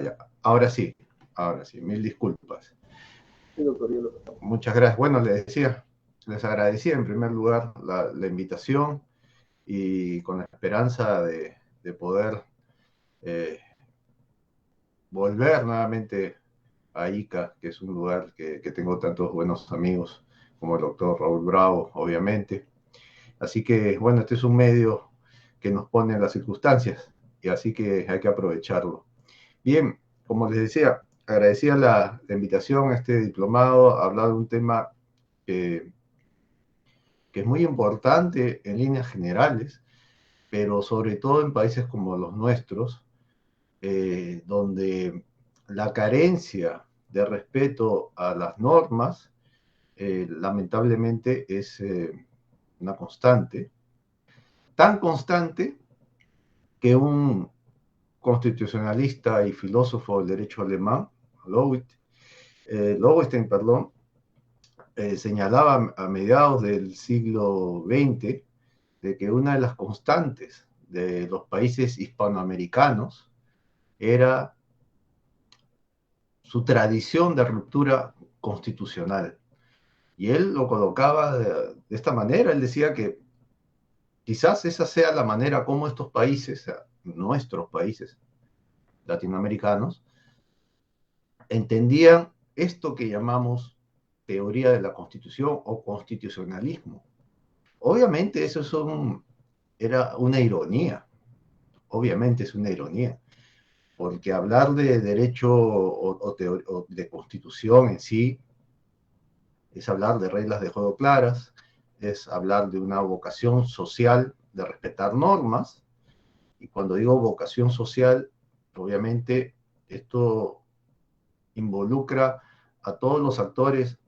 ya. Ahora sí, mil disculpas. Sí, doctor, yo lo... Muchas gracias. Bueno, les decía, les agradecía en primer lugar la invitación y con la esperanza de poder eh, volver nuevamente a Ica, que es un lugar que tengo tantos buenos amigos como el doctor Raúl Bravo, obviamente. Así que, bueno, este es un medio que nos pone en las circunstancias y así que hay que aprovecharlo. Bien, como les decía, agradecía la invitación a este diplomado a hablar de un tema que, que es muy importante en líneas generales, pero sobre todo en países como los nuestros, donde la carencia de respeto a las normas, lamentablemente, es una constante, tan constante que un constitucionalista y filósofo del derecho alemán, Lowenstein, perdón, señalaba a mediados del siglo XX de que una de las constantes de los países hispanoamericanos era su tradición de ruptura constitucional. Y él lo colocaba de esta manera, él decía que quizás esa sea la manera como estos países, nuestros países latinoamericanos, entendían esto que llamamos teoría de la constitución o constitucionalismo. Obviamente eso era una ironía, obviamente es una ironía, porque hablar de derecho o de constitución en sí es hablar de reglas de juego claras, es hablar de una vocación social de respetar normas, y cuando digo vocación social, obviamente esto involucra a todos los actores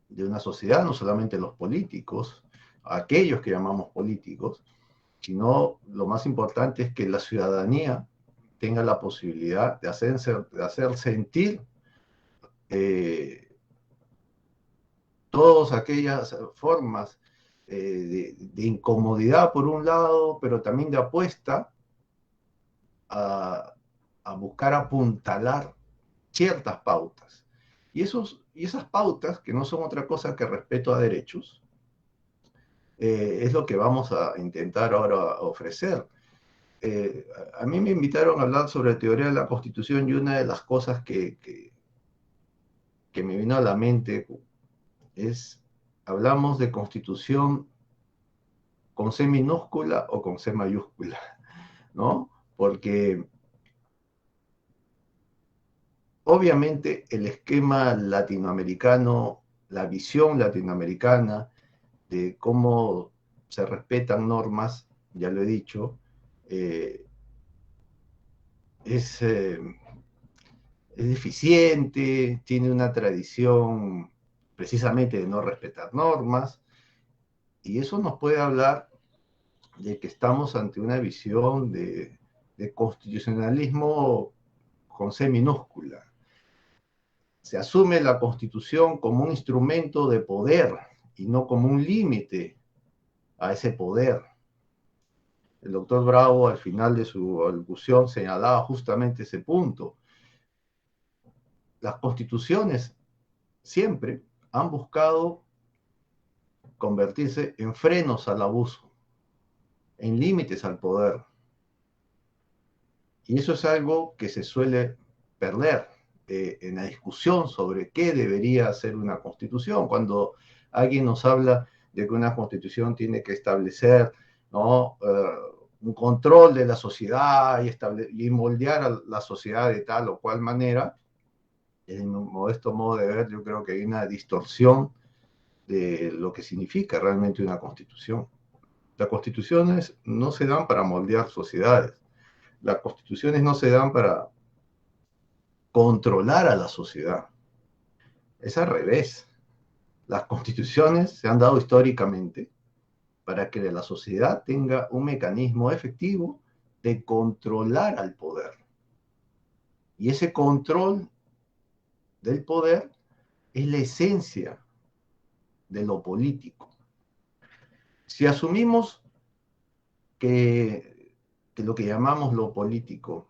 de una sociedad, no solamente los políticos, aquellos que llamamos políticos, sino lo más importante es que la ciudadanía tenga la posibilidad de hacer sentir eh, todas aquellas formas de incomodidad por un lado, pero también de apuesta a, a buscar apuntalar ciertas pautas. Y esas pautas, que no son otra cosa que respeto a derechos, es lo que vamos a intentar ahora ofrecer. A mí me invitaron a hablar sobre teoría de la Constitución y una de las cosas que me vino a la mente es, hablamos de Constitución con C minúscula o con C mayúscula, ¿no? Porque obviamente el esquema latinoamericano, la visión latinoamericana de cómo se respetan normas, ya lo he dicho, eh, es, eh, es deficiente, tiene una tradición precisamente de no respetar normas, y eso nos puede hablar de que estamos ante una visión de constitucionalismo con C minúscula. Se asume la Constitución como un instrumento de poder y no como un límite a ese poder. El doctor Bravo, al final de su alocución, señalaba justamente ese punto. Las constituciones siempre han buscado convertirse en frenos al abuso, en límites al poder. Y eso es algo que se suele perder en la discusión sobre qué debería ser una constitución. Cuando alguien nos habla de que una constitución tiene que establecer, ¿no? Un control de la sociedad y moldear a la sociedad de tal o cual manera, en mi modesto modo de ver, yo creo que hay una distorsión de lo que significa realmente una constitución. Las constituciones no se dan para moldear sociedades. Las constituciones no se dan para controlar a la sociedad. Es al revés. Las constituciones se han dado históricamente para que la sociedad tenga un mecanismo efectivo de controlar al poder. Y ese control del poder es la esencia de lo político. Si asumimos que lo que llamamos lo político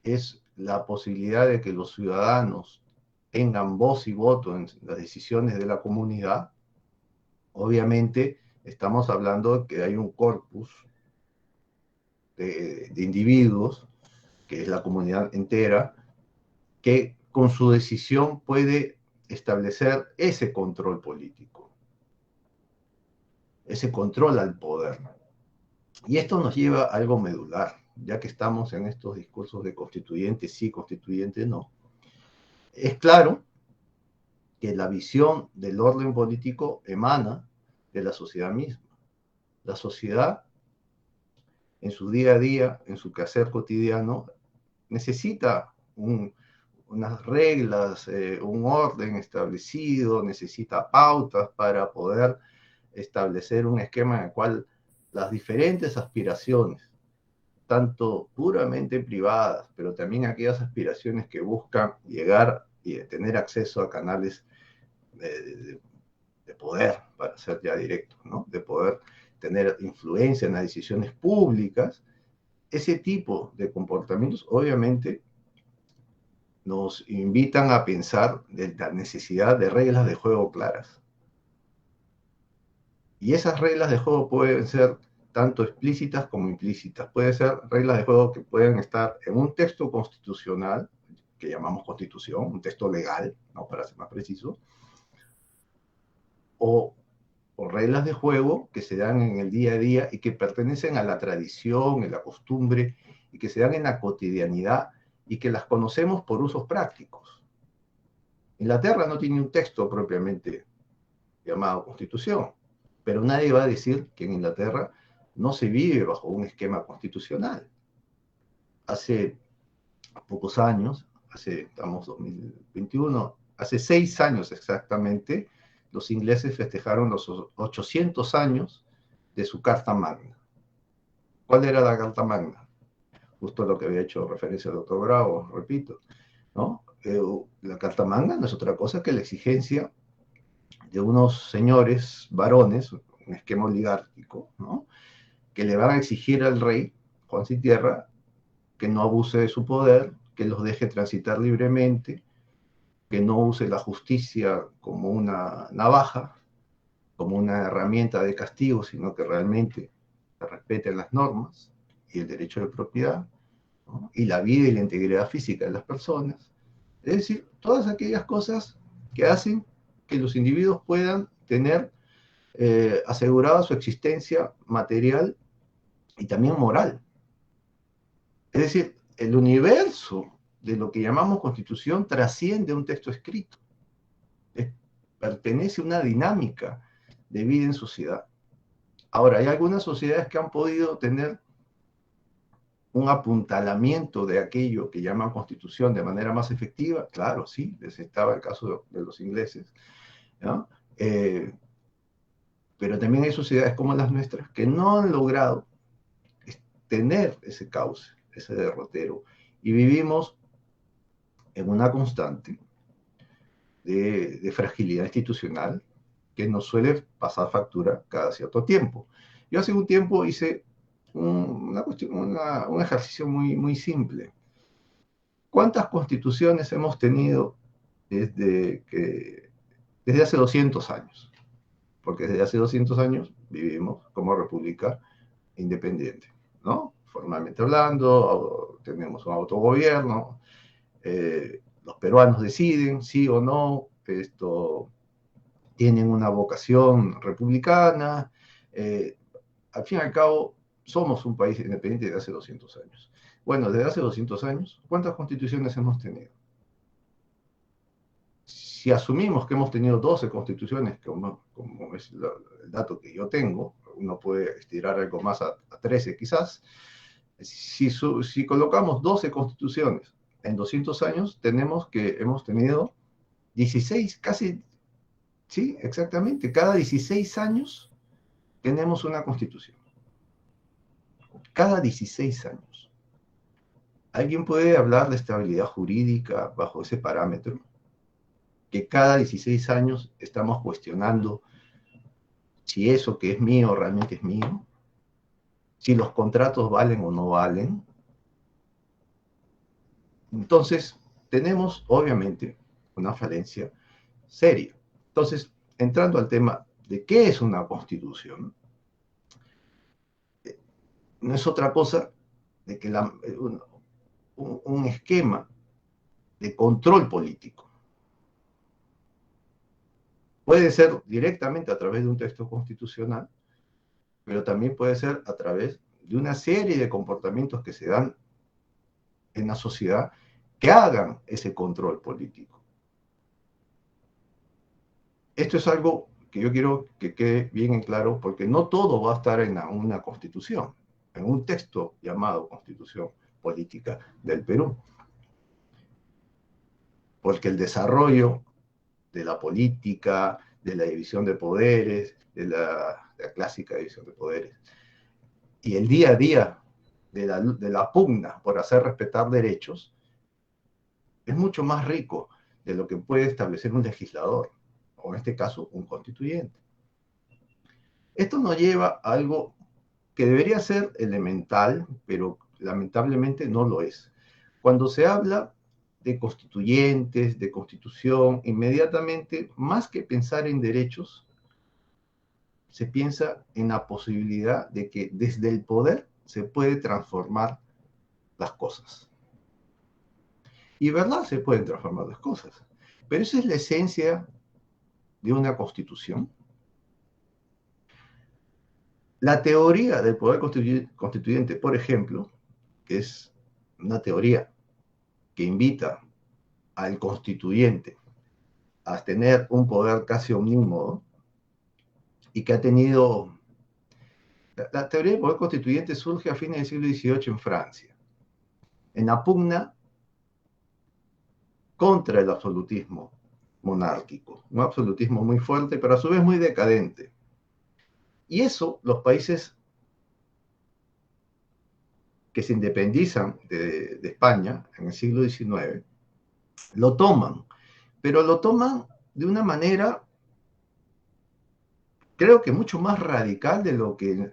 es la posibilidad de que los ciudadanos tengan voz y voto en las decisiones de la comunidad, obviamente estamos hablando de que hay un corpus de individuos, que es la comunidad entera, que con su decisión puede establecer ese control político, ese control al poder. Y esto nos lleva a algo medular, ya que estamos en estos discursos de constituyente sí, constituyente no. Es claro que la visión del orden político emana de la sociedad misma. La sociedad, en su día a día, en su quehacer cotidiano, necesita unas reglas, un orden establecido, necesita pautas para poder establecer un esquema en el cual las diferentes aspiraciones, tanto puramente privadas, pero también aquellas aspiraciones que buscan llegar y tener acceso a canales de poder, para ser ya directo, ¿no? De poder tener influencia en las decisiones públicas, ese tipo de comportamientos obviamente nos invitan a pensar de la necesidad de reglas de juego claras. Y esas reglas de juego pueden ser tanto explícitas como implícitas. Pueden ser reglas de juego que pueden estar en un texto constitucional, que llamamos constitución, un texto legal, ¿no? Para ser más preciso, o reglas de juego que se dan en el día a día y que pertenecen a la tradición, a la costumbre, y que se dan en la cotidianidad y que las conocemos por usos prácticos. Inglaterra no tiene un texto propiamente llamado Constitución, pero nadie va a decir que en Inglaterra no se vive bajo un esquema constitucional. Hace pocos años, estamos 2021, hace 6 años exactamente, los ingleses festejaron los 800 años de su Carta Magna. ¿Cuál era la Carta Magna? Justo lo que había hecho referencia el doctor Bravo, repito, ¿no? La Carta Magna no es otra cosa que la exigencia de unos señores varones, un esquema oligárquico, ¿no? Que le van a exigir al rey, Juan Sin Tierra, que no abuse de su poder, que los deje transitar libremente, que no use la justicia como una navaja, como una herramienta de castigo, sino que realmente respeten las normas y el derecho de propiedad, ¿no? Y la vida y la integridad física de las personas. Es decir, todas aquellas cosas que hacen que los individuos puedan tener asegurada su existencia material y también moral. Es decir, el universo de lo que llamamos constitución trasciende un texto escrito. Pertenece a una dinámica de vida en sociedad. Ahora, hay algunas sociedades que han podido tener un apuntalamiento de aquello que llaman constitución de manera más efectiva. Claro, sí, les estaba el caso de los ingleses, ¿no? Pero también hay sociedades como las nuestras que no han logrado tener ese cauce, ese derrotero, y vivimos en una constante de fragilidad institucional que nos suele pasar factura cada cierto tiempo. Yo hace un tiempo hice un ejercicio muy simple. ¿Cuántas constituciones hemos tenido desde hace 200 años? Porque desde hace 200 años vivimos como república independiente, ¿no? Formalmente hablando, tenemos un autogobierno, los peruanos deciden sí o no, tienen una vocación republicana, al fin y al cabo somos un país independiente desde hace 200 años. Bueno, desde hace 200 años, ¿cuántas constituciones hemos tenido? Si asumimos que hemos tenido 12 constituciones, como es el dato que yo tengo, uno puede estirar algo más a 13 quizás, si colocamos 12 constituciones en 200 años, tenemos que hemos tenido 16, casi, sí, exactamente, cada 16 años tenemos una constitución. Cada 16 años. ¿Alguien puede hablar de estabilidad jurídica bajo ese parámetro? Que cada 16 años estamos cuestionando si eso que es mío realmente es mío, si los contratos valen o no valen. Entonces, tenemos obviamente una falencia seria. Entonces, entrando al tema de qué es una constitución, no es otra cosa de que un esquema de control político. Puede ser directamente a través de un texto constitucional, pero también puede ser a través de una serie de comportamientos que se dan en la sociedad que hagan ese control político. Esto es algo que yo quiero que quede bien en claro, porque no todo va a estar en una constitución, en un texto llamado Constitución Política del Perú, porque el desarrollo de la política, de la división de poderes, de la clásica división de poderes, y el día a día de la pugna por hacer respetar derechos, es mucho más rico de lo que puede establecer un legislador, o en este caso un constituyente. Esto nos lleva a algo que debería ser elemental, pero lamentablemente no lo es. Cuando se habla de constituyentes, de constitución, inmediatamente, más que pensar en derechos, se piensa en la posibilidad de que desde el poder se puede transformar las cosas. Y verdad, se pueden transformar las cosas. Pero esa es la esencia de una constitución. La teoría del poder constituyente, por ejemplo, que es una teoría que invita al constituyente a tener un poder casi omnímodo y que ha tenido... La teoría del poder constituyente surge a fines del siglo XVIII en Francia, en la pugna contra el absolutismo monárquico, un absolutismo muy fuerte, pero a su vez muy decadente. Y eso los países que se independizan de España en el siglo XIX lo toman, pero lo toman de una manera, creo que mucho más radical de lo que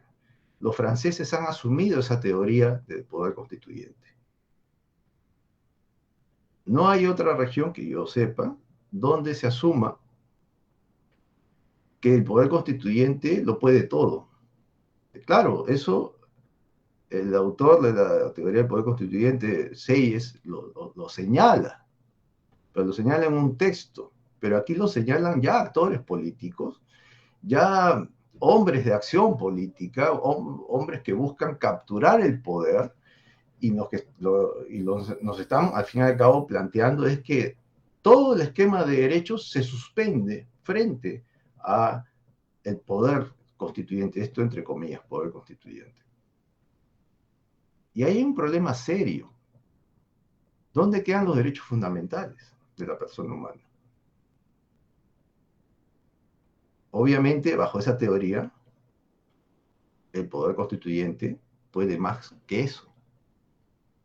los franceses han asumido esa teoría del poder constituyente. No hay otra región que yo sepa donde se asuma que el poder constituyente lo puede todo. Claro, eso el autor de la teoría del poder constituyente, Sayes, lo señala, pero lo señala en un texto. Pero aquí lo señalan ya actores políticos, ya hombres de acción política, hombres que buscan capturar el poder, y nos están al fin y al cabo planteando es que todo el esquema de derechos se suspende frente a el poder constituyente, esto entre comillas, poder constituyente. Y ahí hay un problema serio. ¿Dónde quedan los derechos fundamentales de la persona humana? Obviamente, bajo esa teoría, el poder constituyente puede más que eso.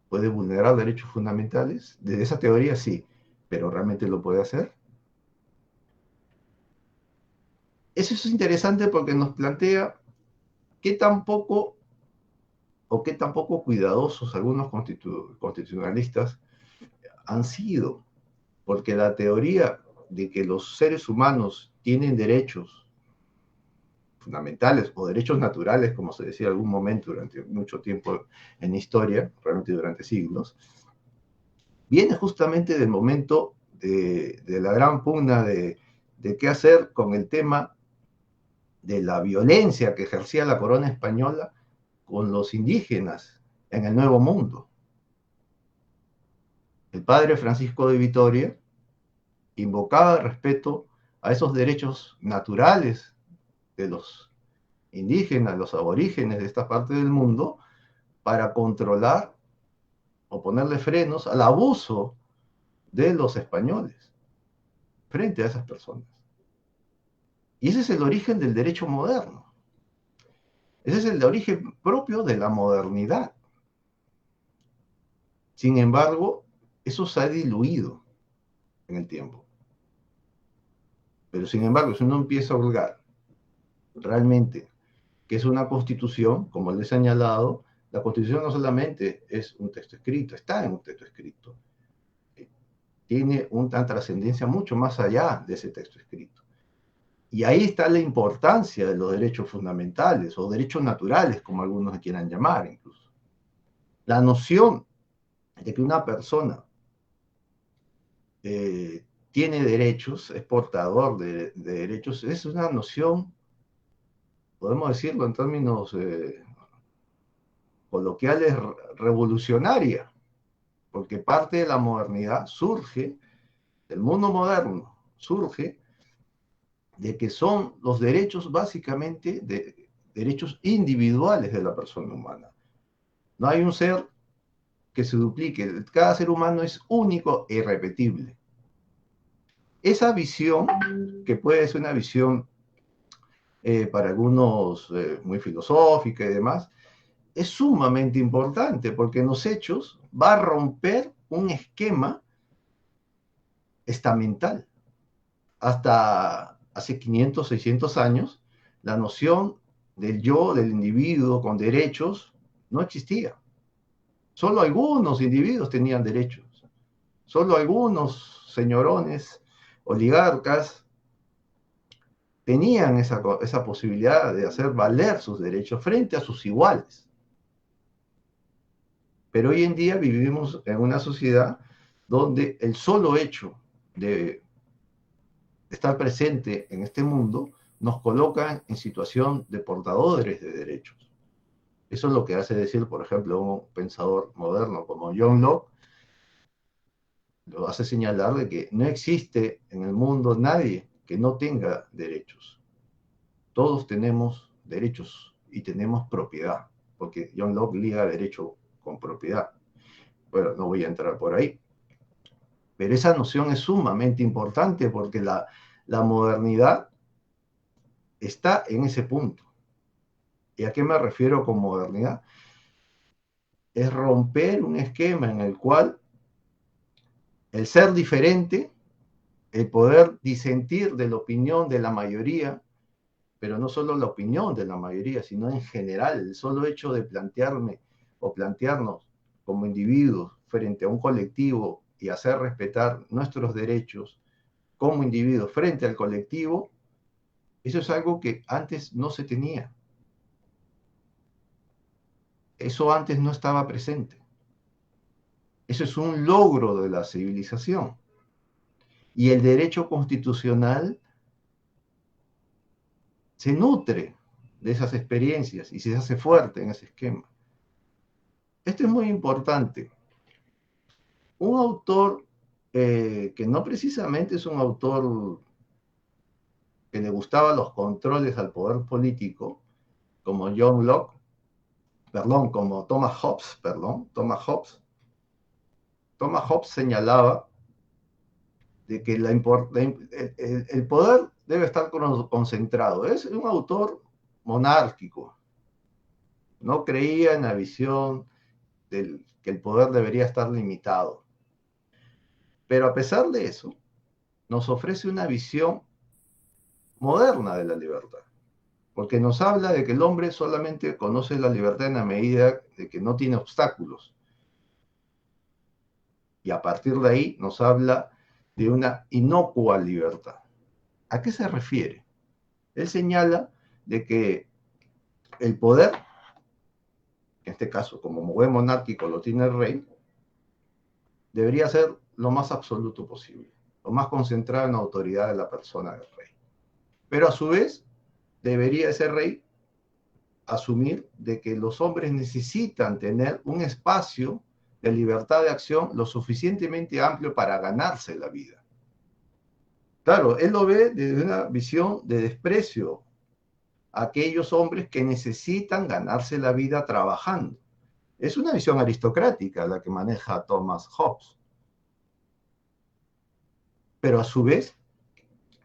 ¿Puede vulnerar derechos fundamentales? Desde esa teoría sí, pero ¿realmente lo puede hacer? Eso es interesante porque nos plantea qué tan poco o qué tan poco cuidadosos algunos constitucionalistas han sido, porque la teoría de que los seres humanos tienen derechos fundamentales o derechos naturales, como se decía en algún momento durante mucho tiempo en historia, realmente durante siglos, viene justamente del momento de la gran pugna de qué hacer con el tema de la violencia que ejercía la corona española con los indígenas en el Nuevo Mundo. El padre Francisco de Vitoria invocaba el respeto a esos derechos naturales de los indígenas, los aborígenes de esta parte del mundo, para controlar o ponerle frenos al abuso de los españoles frente a esas personas. Y ese es el origen del derecho moderno. Ese es el origen propio de la modernidad. Sin embargo, eso se ha diluido en el tiempo. Pero sin embargo, si uno empieza a hurgar realmente que es una constitución, como le he señalado, la constitución no solamente es un texto escrito, está en un texto escrito, tiene una trascendencia mucho más allá de ese texto escrito. Y ahí está la importancia de los derechos fundamentales o derechos naturales, como algunos quieran llamar incluso. La noción de que una persona tiene derechos, es portador de derechos, es una noción, podemos decirlo en términos coloquiales, revolucionaria, porque parte de la modernidad surge, del mundo moderno, surge de que son los derechos básicamente derechos individuales de la persona humana. No hay un ser que se duplique, cada ser humano es único e irrepetible. Esa visión, que puede ser una visión para algunos muy filosófica y demás, es sumamente importante porque en los hechos va a romper un esquema estamental. Hasta hace 500, 600 años, la noción del yo, del individuo con derechos, no existía. Solo algunos individuos tenían derechos. Solo algunos señorones, oligarcas, tenían esa posibilidad de hacer valer sus derechos frente a sus iguales. Pero hoy en día vivimos en una sociedad donde el solo hecho de estar presente en este mundo nos coloca en situación de portadores de derechos. Eso es lo que hace decir, por ejemplo, un pensador moderno como John Locke, lo hace señalar de que no existe en el mundo nadie que no tenga derechos. Todos tenemos derechos y tenemos propiedad, porque John Locke liga derecho con propiedad. Bueno, no voy a entrar por ahí. Pero esa noción es sumamente importante porque la modernidad está en ese punto. ¿Y a qué me refiero con modernidad? Es romper un esquema en el cual el ser diferente, el poder disentir de la opinión de la mayoría, pero no solo la opinión de la mayoría, sino en general, el solo hecho de plantearme o plantearnos como individuos frente a un colectivo y hacer respetar nuestros derechos como individuos frente al colectivo, eso es algo que antes no se tenía. Eso antes no estaba presente. Eso es un logro de la civilización. Y el derecho constitucional se nutre de esas experiencias y se hace fuerte en ese esquema. Esto es muy importante. Un autor que no precisamente es un autor que le gustaba los controles al poder político, como John Locke, perdón, como Thomas Hobbes, Thomas Hobbes señalaba de que el poder debe estar concentrado. Es un autor monárquico. No creía en la visión que el poder debería estar limitado. Pero a pesar de eso, nos ofrece una visión moderna de la libertad. Porque nos habla de que el hombre solamente conoce la libertad en la medida de que no tiene obstáculos. Y a partir de ahí nos habla de una inocua libertad. ¿A qué se refiere? Él señala de que el poder, en este caso como buen monárquico lo tiene el rey, debería ser lo más absoluto posible, lo más concentrado en la autoridad de la persona del rey. Pero a su vez, debería ese rey asumir de que los hombres necesitan tener un espacio de libertad de acción lo suficientemente amplio para ganarse la vida. Claro, él lo ve desde una visión de desprecio a aquellos hombres que necesitan ganarse la vida trabajando. Es una visión aristocrática la que maneja Thomas Hobbes. Pero a su vez,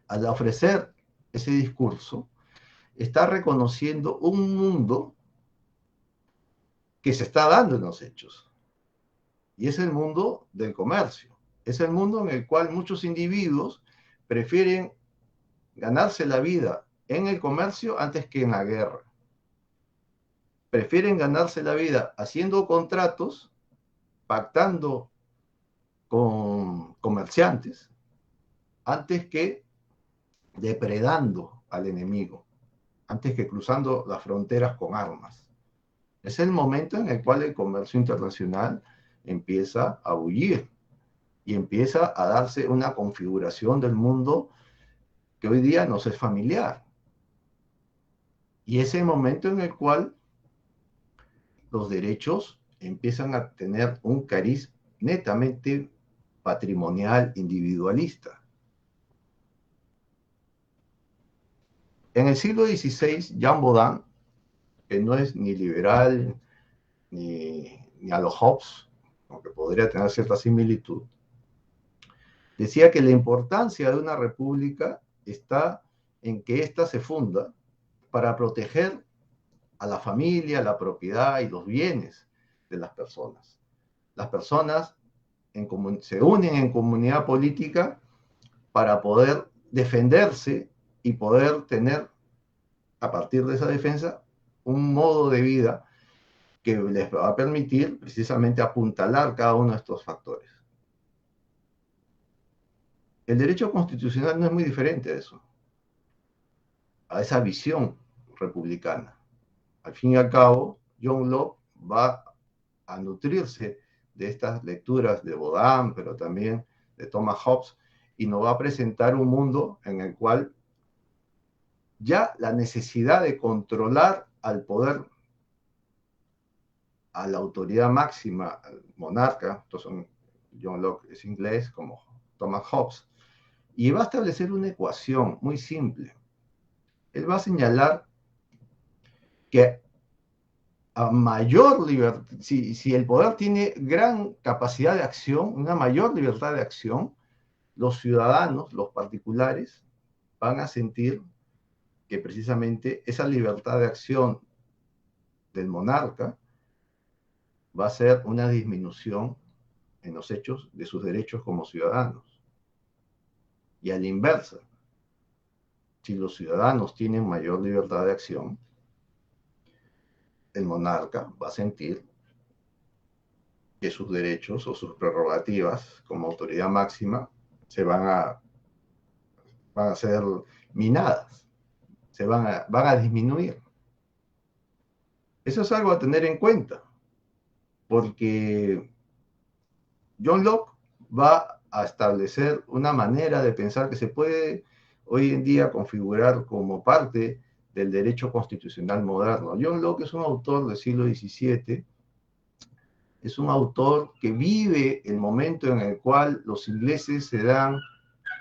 al ofrecer ese discurso, está reconociendo un mundo que se está dando en los hechos. Y es el mundo del comercio. Es el mundo en el cual muchos individuos prefieren ganarse la vida en el comercio antes que en la guerra. Prefieren ganarse la vida haciendo contratos, pactando con comerciantes antes que depredando al enemigo, antes que cruzando las fronteras con armas. Es el momento en el cual el comercio internacional empieza a bullir y empieza a darse una configuración del mundo que hoy día nos es familiar. Y es el momento en el cual los derechos empiezan a tener un cariz netamente patrimonial, individualista. En el siglo XVI, Jean Baudin, que no es ni liberal ni a los Hobbes, aunque podría tener cierta similitud, decía que la importancia de una república está en que ésta se funda para proteger a la familia, la propiedad y los bienes de las personas. Las personas se unen en comunidad política para poder defenderse y poder tener, a partir de esa defensa, un modo de vida que les va a permitir precisamente apuntalar cada uno de estos factores. El derecho constitucional no es muy diferente a eso, a esa visión republicana. Al fin y al cabo, John Locke va a nutrirse de estas lecturas de Baudin, pero también de Thomas Hobbes, y nos va a presentar un mundo en el cual ya la necesidad de controlar al poder, a la autoridad máxima, al monarca, estos son, John Locke es inglés, como Thomas Hobbes, y va a establecer una ecuación muy simple. Él va a señalar que a mayor libertad, si el poder tiene gran capacidad de acción, una mayor libertad de acción, los ciudadanos, los particulares, van a sentir que precisamente esa libertad de acción del monarca va a ser una disminución en los hechos de sus derechos como ciudadanos. Y a la inversa, si los ciudadanos tienen mayor libertad de acción, el monarca va a sentir que sus derechos o sus prerrogativas como autoridad máxima se van a ser minadas, van a disminuir. Eso es algo a tener en cuenta, porque John Locke va a establecer una manera de pensar que se puede hoy en día configurar como parte del derecho constitucional moderno. John Locke es un autor del siglo XVII, es un autor que vive el momento en el cual los ingleses se dan,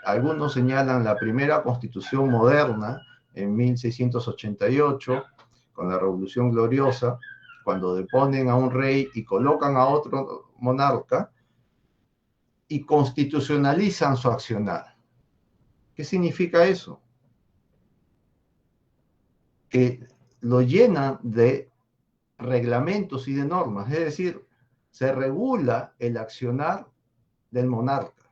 algunos señalan la primera constitución moderna en 1688, con la Revolución Gloriosa, cuando deponen a un rey y colocan a otro monarca y constitucionalizan su accionar. ¿Qué significa eso? Que lo llenan de reglamentos y de normas, es decir, se regula el accionar del monarca.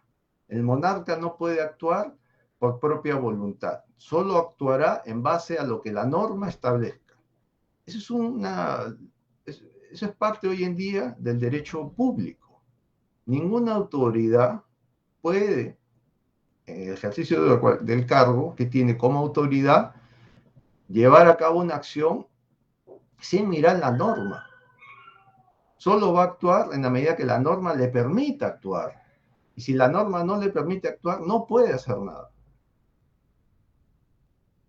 El monarca no puede actuar por propia voluntad, solo actuará en base a lo que la norma establezca. Eso es parte hoy en día del derecho público. Ninguna autoridad puede, en el ejercicio del cargo que tiene como autoridad, llevar a cabo una acción sin mirar la norma. Solo va a actuar en la medida que la norma le permita actuar. Y si la norma no le permite actuar, no puede hacer nada.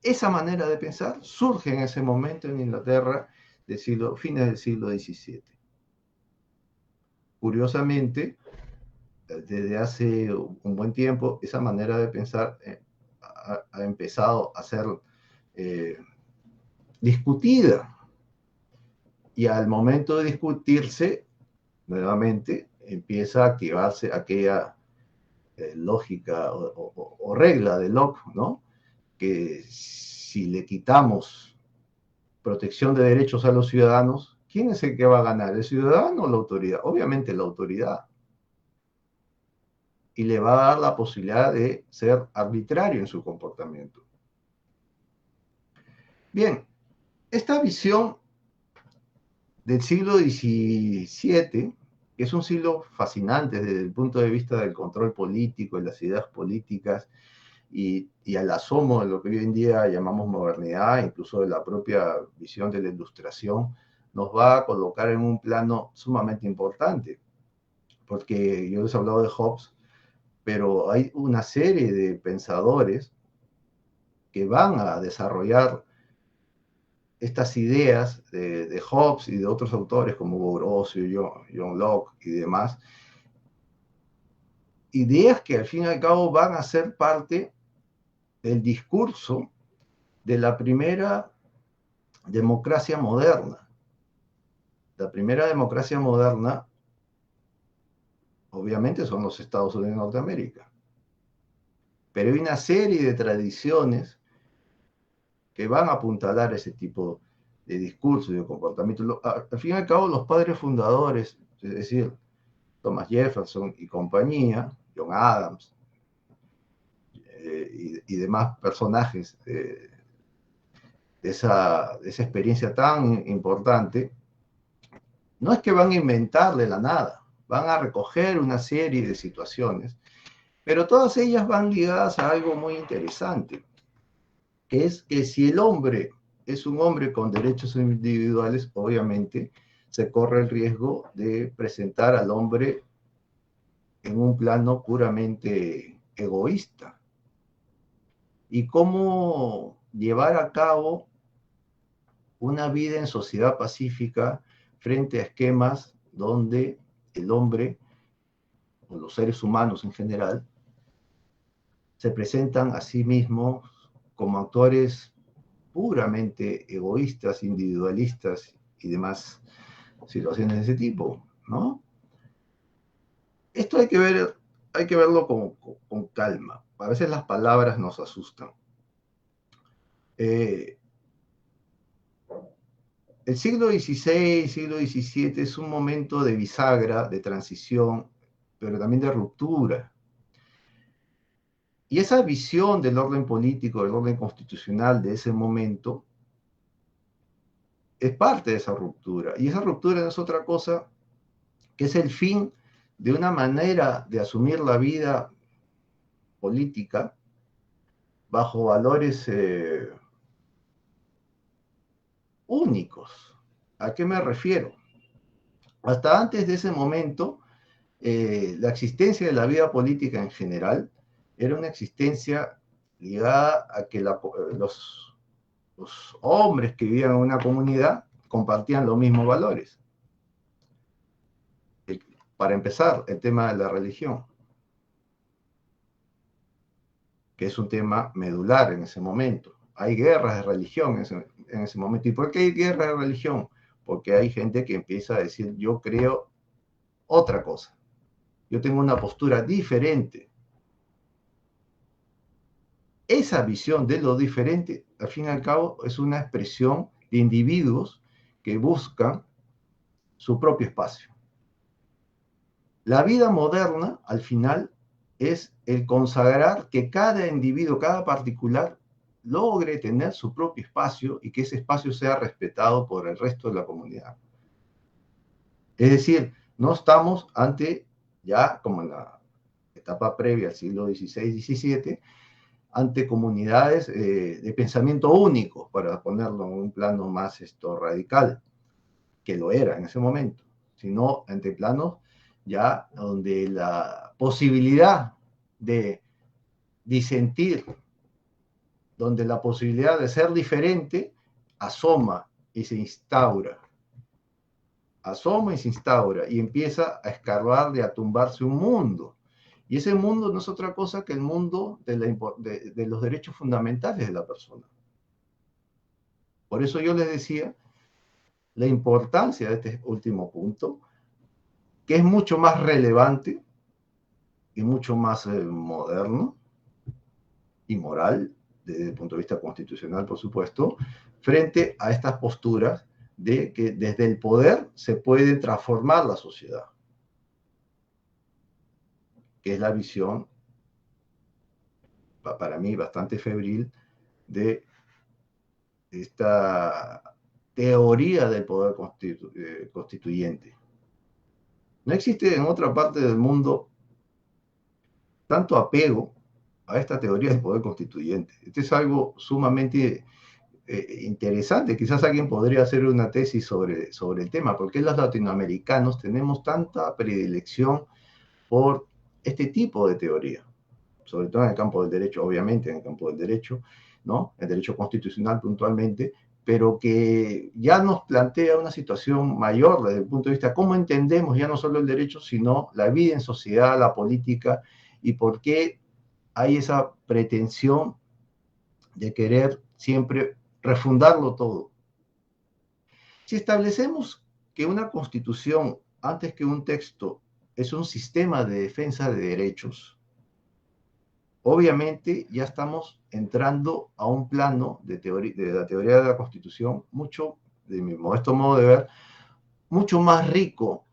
Esa manera de pensar surge en ese momento en Inglaterra de fines del siglo XVII. Curiosamente, desde hace un buen tiempo, esa manera de pensar ha empezado a ser discutida. Y al momento de discutirse, nuevamente empieza a activarse aquella lógica o regla de Locke, ¿no? Que si le quitamos protección de derechos a los ciudadanos, ¿quién es el que va a ganar? ¿El ciudadano o la autoridad? Obviamente la autoridad. Y le va a dar la posibilidad de ser arbitrario en su comportamiento. Bien, esta visión del siglo XVII, que es un siglo fascinante desde el punto de vista del control político y las ideas políticas y al asomo de lo que hoy en día llamamos modernidad, incluso de la propia visión de la ilustración, nos va a colocar en un plano sumamente importante, porque yo les he hablado de Hobbes, pero hay una serie de pensadores que van a desarrollar estas ideas de Hobbes y de otros autores como Bogrocio, John Locke y demás, ideas que al fin y al cabo van a ser parte del discurso de la primera democracia moderna. La primera democracia moderna, obviamente, son los Estados Unidos de Norteamérica. Pero hay una serie de tradiciones que van a apuntalar ese tipo de discurso y de comportamiento. Al fin y al cabo, los padres fundadores, es decir, Thomas Jefferson y compañía, John Adams y demás personajes de esa experiencia tan importante, no es que van a inventar de la nada, van a recoger una serie de situaciones, pero todas ellas van ligadas a algo muy interesante, que es que si el hombre es un hombre con derechos individuales, obviamente se corre el riesgo de presentar al hombre en un plano puramente egoísta. Y cómo llevar a cabo una vida en sociedad pacífica frente a esquemas donde el hombre, o los seres humanos en general, se presentan a sí mismos como actores puramente egoístas, individualistas y demás situaciones de ese tipo, ¿no? Esto hay que verlo con calma. A veces las palabras nos asustan. Eh, el siglo XVI, siglo XVII es un momento de bisagra, de transición, pero también de ruptura. Y esa visión del orden político, del orden constitucional de ese momento, es parte de esa ruptura. Y esa ruptura no es otra cosa que es el fin de una manera de asumir la vida política bajo valores únicos. ¿A qué me refiero? Hasta antes de ese momento, la existencia de la vida política en general era una existencia ligada a que los hombres que vivían en una comunidad compartían los mismos valores. Para empezar, el tema de la religión, que es un tema medular en ese momento. Hay guerras de religión en ese momento. ¿Y por qué hay guerras de religión? Porque hay gente que empieza a decir, yo creo otra cosa. Yo tengo una postura diferente. Esa visión de lo diferente, al fin y al cabo, es una expresión de individuos que buscan su propio espacio. La vida moderna, al final, es el consagrar que cada individuo, cada particular, logre tener su propio espacio y que ese espacio sea respetado por el resto de la comunidad. Es decir, no estamos ante, ya como en la etapa previa al siglo XVI-XVII, ante comunidades de pensamiento único, para ponerlo en un plano más radical, que lo era en ese momento, sino ante planos ya donde la posibilidad de disentir, donde la posibilidad de ser diferente asoma y se instaura. Asoma y se instaura y empieza a escarbarle, a tumbarse un mundo. Y ese mundo no es otra cosa que el mundo de los derechos fundamentales de la persona. Por eso yo les decía la importancia de este último punto, que es mucho más relevante y mucho más moderno y moral, desde el punto de vista constitucional, por supuesto, frente a estas posturas de que desde el poder se puede transformar la sociedad, que es la visión, para mí, bastante febril de esta teoría del poder constituyente. No existe en otra parte del mundo tanto apego a esta teoría del poder constituyente. Esto es algo sumamente interesante. Quizás alguien podría hacer una tesis sobre el tema. ¿Por qué los latinoamericanos tenemos tanta predilección por este tipo de teoría? Sobre todo en el campo del derecho, obviamente, en el campo del derecho, ¿no? El derecho constitucional puntualmente, pero que ya nos plantea una situación mayor desde el punto de vista de cómo entendemos ya no solo el derecho, sino la vida en sociedad, la política, y por qué hay esa pretensión de querer siempre refundarlo todo. Si establecemos que una constitución, antes que un texto, es un sistema de defensa de derechos, obviamente ya estamos entrando a un plano de la teoría de la constitución mucho, de mi modesto modo de ver, mucho más rico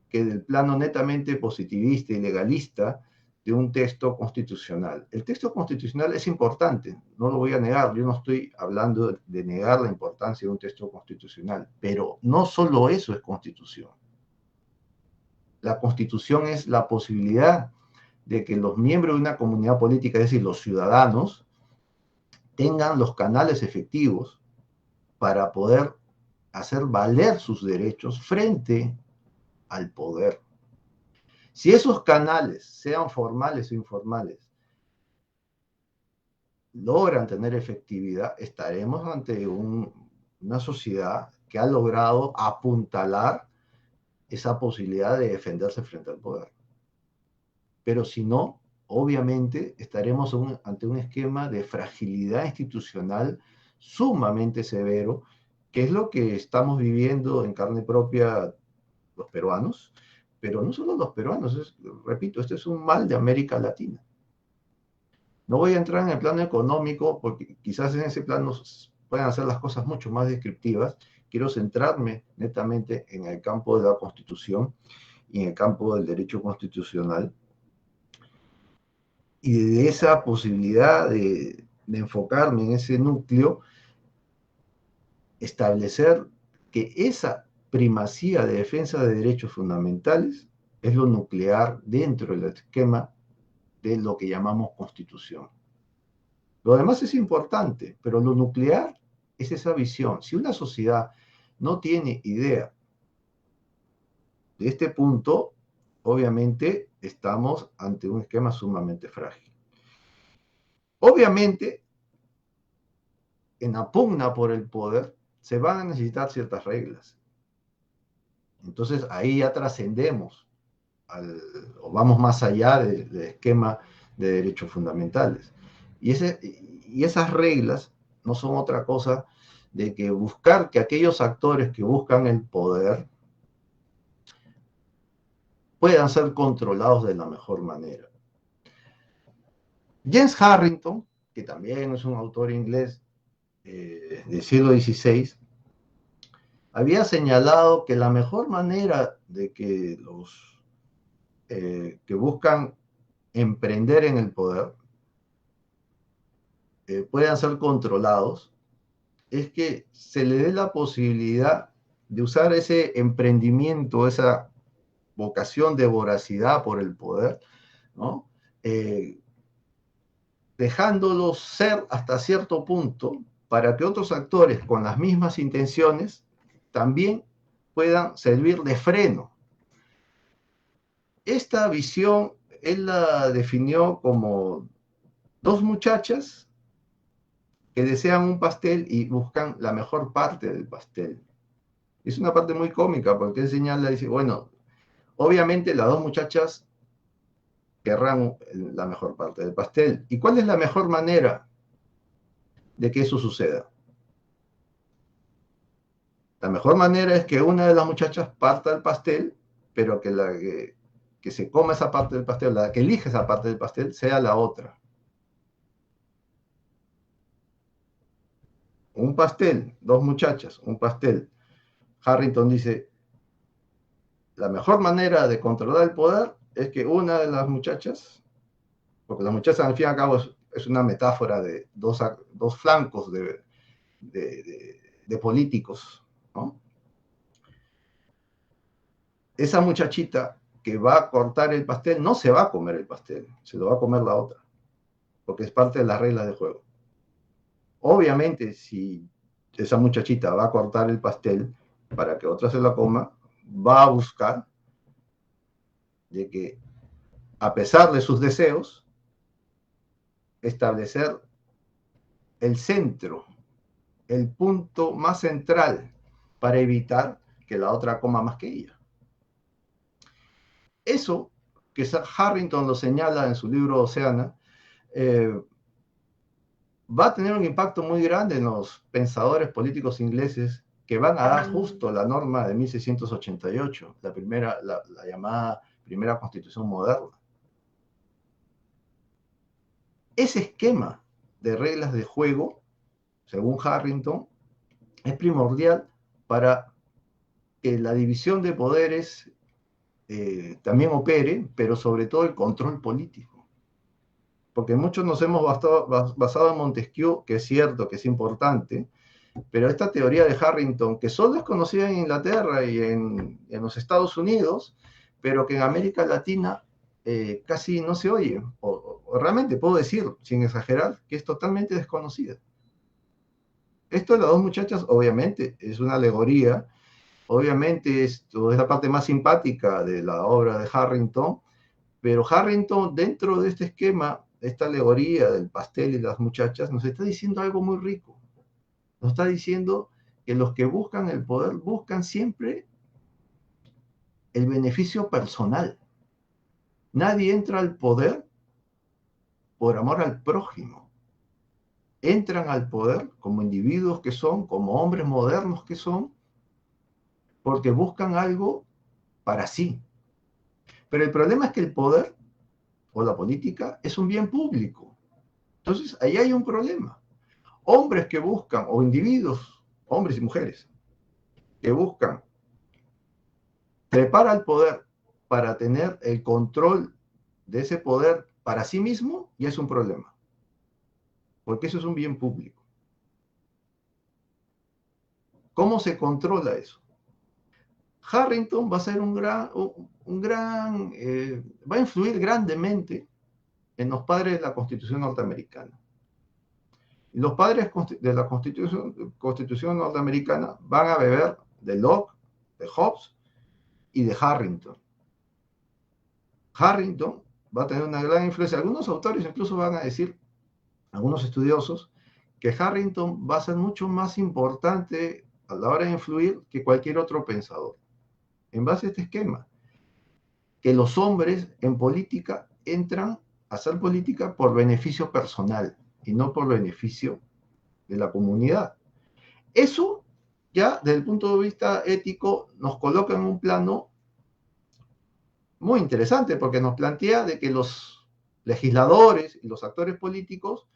que del plano netamente positivista y legalista de un texto constitucional. El texto constitucional es importante, no lo voy a negar, yo no estoy hablando de negar la importancia de un texto constitucional, pero no solo eso es constitución. La constitución es la posibilidad de que los miembros de una comunidad política, es decir, los ciudadanos, tengan los canales efectivos para poder hacer valer sus derechos frente al poder. Si esos canales, sean formales o informales, logran tener efectividad, estaremos ante una sociedad que ha logrado apuntalar esa posibilidad de defenderse frente al poder. Pero si no, obviamente estaremos ante un esquema de fragilidad institucional sumamente severo, que es lo que estamos viviendo en carne propia los peruanos, pero no solo los peruanos, repito, este es un mal de América Latina. No voy a entrar en el plano económico porque quizás en ese plano puedan hacer las cosas mucho más descriptivas. Quiero centrarme netamente en el campo de la Constitución y en el campo del derecho constitucional y de esa posibilidad de enfocarme en ese núcleo, establecer que esa primacía de defensa de derechos fundamentales es lo nuclear dentro del esquema de lo que llamamos Constitución. Lo demás es importante, pero lo nuclear es esa visión. Si una sociedad no tiene idea de este punto, obviamente estamos ante un esquema sumamente frágil. Obviamente, en la pugna por el poder, se van a necesitar ciertas reglas. Entonces ahí ya trascendemos o vamos más allá del esquema de derechos fundamentales. Y esas reglas no son otra cosa de que buscar que aquellos actores que buscan el poder puedan ser controlados de la mejor manera. James Harrington, que también es un autor inglés del siglo XVI, había señalado que la mejor manera de que los que buscan emprender en el poder puedan ser controlados es que se le dé la posibilidad de usar ese emprendimiento, esa vocación de voracidad por el poder, ¿no? Dejándolos ser hasta cierto punto para que otros actores con las mismas intenciones también puedan servir de freno. Esta visión él la definió como dos muchachas que desean un pastel y buscan la mejor parte del pastel. Es una parte muy cómica porque él señala, dice, bueno, obviamente las dos muchachas querrán la mejor parte del pastel. ¿Y cuál es la mejor manera de que eso suceda? La mejor manera es que una de las muchachas parta el pastel, pero que la que se coma esa parte del pastel, la que elige esa parte del pastel, sea la otra. Un pastel, dos muchachas, un pastel. Harrington dice, la mejor manera de controlar el poder es que una de las muchachas, porque las muchachas al fin y al cabo es una metáfora de dos flancos de políticos, ¿no? esa muchachita que va a cortar el pastel no se va a comer el pastel, se lo va a comer la otra, porque es parte de las reglas del juego. Obviamente, si esa muchachita va a cortar el pastel para que otra se la coma, va a buscar de que, a pesar de sus deseos, establecer el centro, el punto más central para evitar que la otra coma más que ella. Eso, que Harrington lo señala en su libro Oceana, va a tener un impacto muy grande en los pensadores políticos ingleses que van a dar justo la norma de 1688, la llamada primera constitución moderna. Ese esquema de reglas de juego, según Harrington, es primordial para que la división de poderes también opere, pero sobre todo el control político. Porque muchos nos hemos basado en Montesquieu, que es cierto, que es importante, pero esta teoría de Harrington, que solo es conocida en Inglaterra y en los Estados Unidos, pero que en América Latina casi no se oye, o realmente puedo decir, sin exagerar, que es totalmente desconocida. Esto de las dos muchachas, obviamente, es una alegoría, obviamente esto es la parte más simpática de la obra de Harrington, pero Harrington, dentro de este esquema, esta alegoría del pastel y las muchachas, nos está diciendo algo muy rico. Nos está diciendo que los que buscan el poder buscan siempre el beneficio personal. Nadie entra al poder por amor al prójimo. Entran al poder como individuos que son, como hombres modernos que son, porque buscan algo para sí. Pero el problema es que el poder o la política es un bien público. Entonces, ahí hay un problema. Hombres que buscan, o individuos, hombres y mujeres, que buscan trepar al poder para tener el control de ese poder para sí mismo, ya es un problema. Porque eso es un bien público. ¿Cómo se controla eso? Harrington va a ser va a influir grandemente en los padres de la Constitución norteamericana. Y los padres de la Constitución norteamericana van a beber de Locke, de Hobbes y de Harrington. Harrington va a tener una gran influencia. Algunos autores incluso van a decir, algunos estudiosos, que Harrington va a ser mucho más importante a la hora de influir que cualquier otro pensador. En base a este esquema, que los hombres en política entran a hacer política por beneficio personal y no por beneficio de la comunidad. Eso ya desde el punto de vista ético nos coloca en un plano muy interesante porque nos plantea de que los legisladores y los actores políticos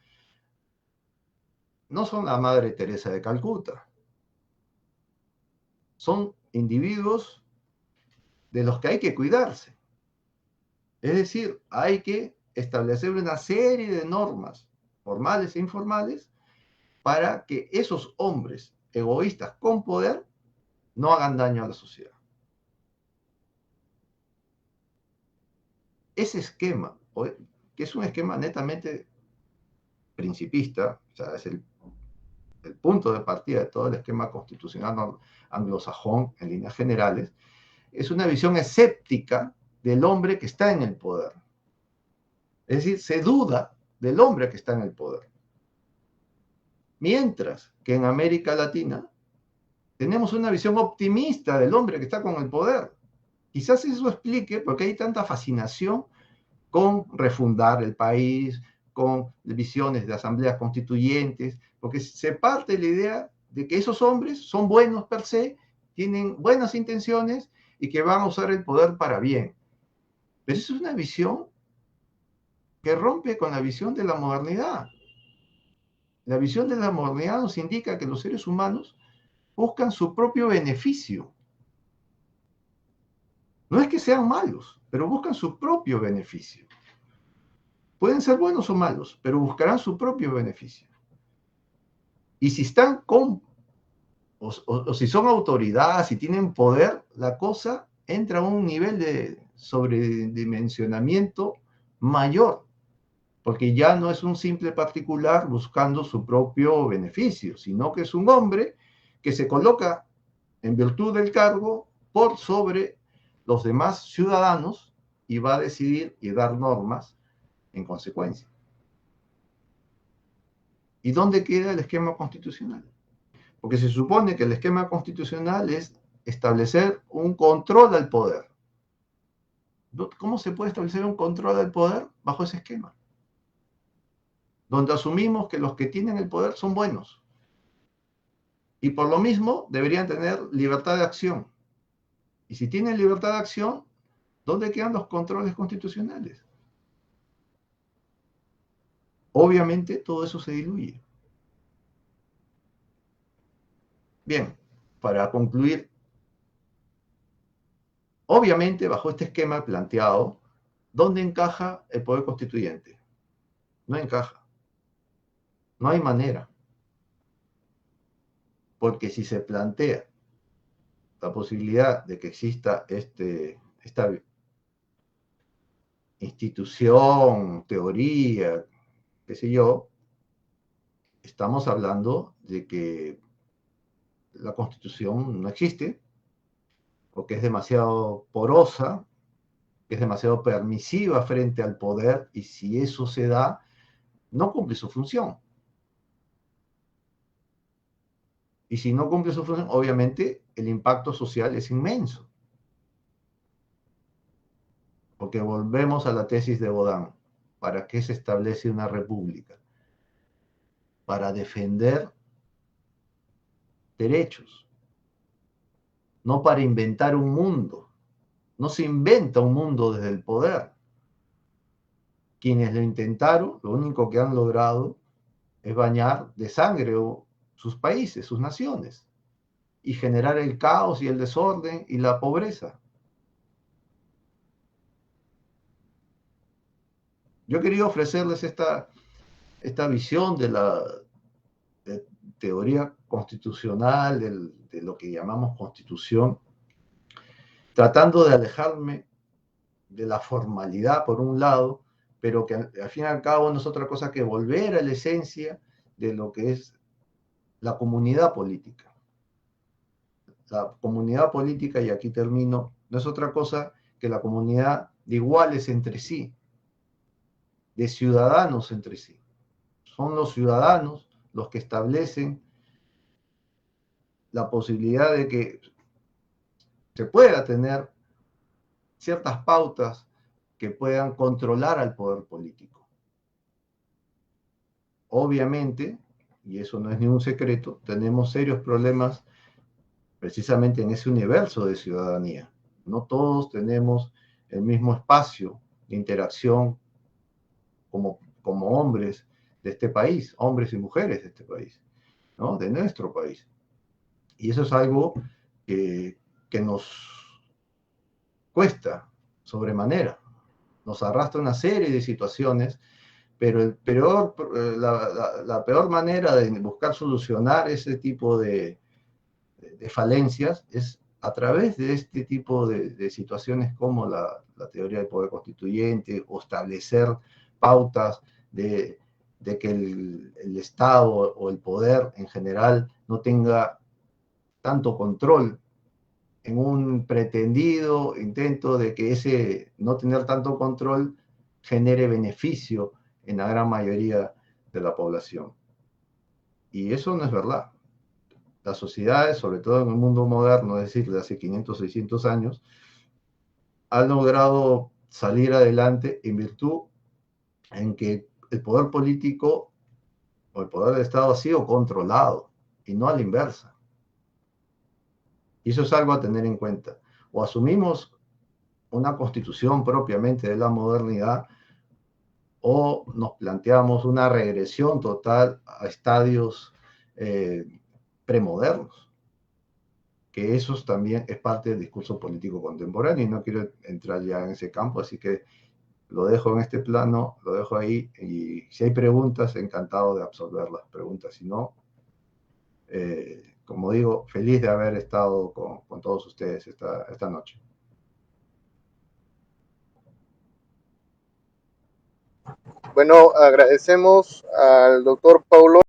no son la Madre Teresa de Calcuta, son individuos de los que hay que cuidarse. Es decir, hay que establecer una serie de normas formales e informales para que esos hombres egoístas con poder no hagan daño a la sociedad. Ese esquema, que es un esquema netamente principista, o sea, es el punto de partida de todo el esquema constitucional anglosajón en líneas generales, es una visión escéptica del hombre que está en el poder. Es decir, se duda del hombre que está en el poder. Mientras que en América Latina tenemos una visión optimista del hombre que está con el poder. Quizás eso explique por qué hay tanta fascinación con refundar el país, con visiones de asambleas constituyentes, porque se parte de la idea de que esos hombres son buenos per se, tienen buenas intenciones y que van a usar el poder para bien. Pero eso es una visión que rompe con la visión de la modernidad. La visión de la modernidad nos indica que los seres humanos buscan su propio beneficio. No es que sean malos, pero buscan su propio beneficio. Pueden ser buenos o malos, pero buscarán su propio beneficio. Y si están o si son autoridades, si tienen poder, la cosa entra a un nivel de sobredimensionamiento mayor, porque ya no es un simple particular buscando su propio beneficio, sino que es un hombre que se coloca en virtud del cargo por sobre los demás ciudadanos y va a decidir y dar normas en consecuencia. ¿Y dónde queda el esquema constitucional? Porque se supone que el esquema constitucional es establecer un control al poder. ¿Cómo se puede establecer un control al poder bajo ese esquema? Donde asumimos que los que tienen el poder son buenos. Y por lo mismo deberían tener libertad de acción. Y si tienen libertad de acción, ¿dónde quedan los controles constitucionales? Obviamente todo eso se diluye. Bien, para concluir, obviamente bajo este esquema planteado, ¿dónde encaja el poder constituyente? No encaja. No hay manera. Porque si se plantea la posibilidad de que exista esta institución, teoría, qué sé yo, estamos hablando de que la Constitución no existe, porque es demasiado porosa, es demasiado permisiva frente al poder, y si eso se da, no cumple su función. Y si no cumple su función, obviamente el impacto social es inmenso. Porque volvemos a la tesis de Baudin. ¿Para qué se establece una república? Para defender derechos, no para inventar un mundo. No se inventa un mundo desde el poder. Quienes lo intentaron, lo único que han logrado es bañar de sangre sus países, sus naciones, y generar el caos y el desorden y la pobreza. Yo he querido ofrecerles esta visión de la teoría constitucional, de lo que llamamos constitución, tratando de alejarme de la formalidad por un lado, pero que al fin y al cabo no es otra cosa que volver a la esencia de lo que es la comunidad política. La comunidad política, y aquí termino, no es otra cosa que la comunidad de iguales entre sí, de ciudadanos entre sí. Son los ciudadanos los que establecen la posibilidad de que se pueda tener ciertas pautas que puedan controlar al poder político. Obviamente, y eso no es ningún secreto, tenemos serios problemas precisamente en ese universo de ciudadanía. No todos tenemos el mismo espacio de interacción como hombres de este país, hombres y mujeres de este país, ¿no? De nuestro país. Y eso es algo que nos cuesta sobremanera, nos arrastra una serie de situaciones, pero la peor manera de buscar solucionar ese tipo de falencias es a través de este tipo de situaciones como la teoría del poder constituyente, o establecer pautas de que el Estado o el poder en general no tenga tanto control, en un pretendido intento de que ese no tener tanto control genere beneficio en la gran mayoría de la población. Y eso no es verdad. Las sociedades, sobre todo en el mundo moderno, es decir, de hace 500, 600 años, han logrado salir adelante en virtud en que el poder político o el poder del Estado ha sido controlado, y no a la inversa. Y eso es algo a tener en cuenta. O asumimos una constitución propiamente de la modernidad, o nos planteamos una regresión total a estadios premodernos, que eso también es parte del discurso político contemporáneo, y no quiero entrar ya en ese campo, así que lo dejo en este plano, lo dejo ahí, y si hay preguntas, encantado de absolver las preguntas. Si no, como digo, feliz de haber estado con todos ustedes esta noche. Bueno, agradecemos al doctor Paulo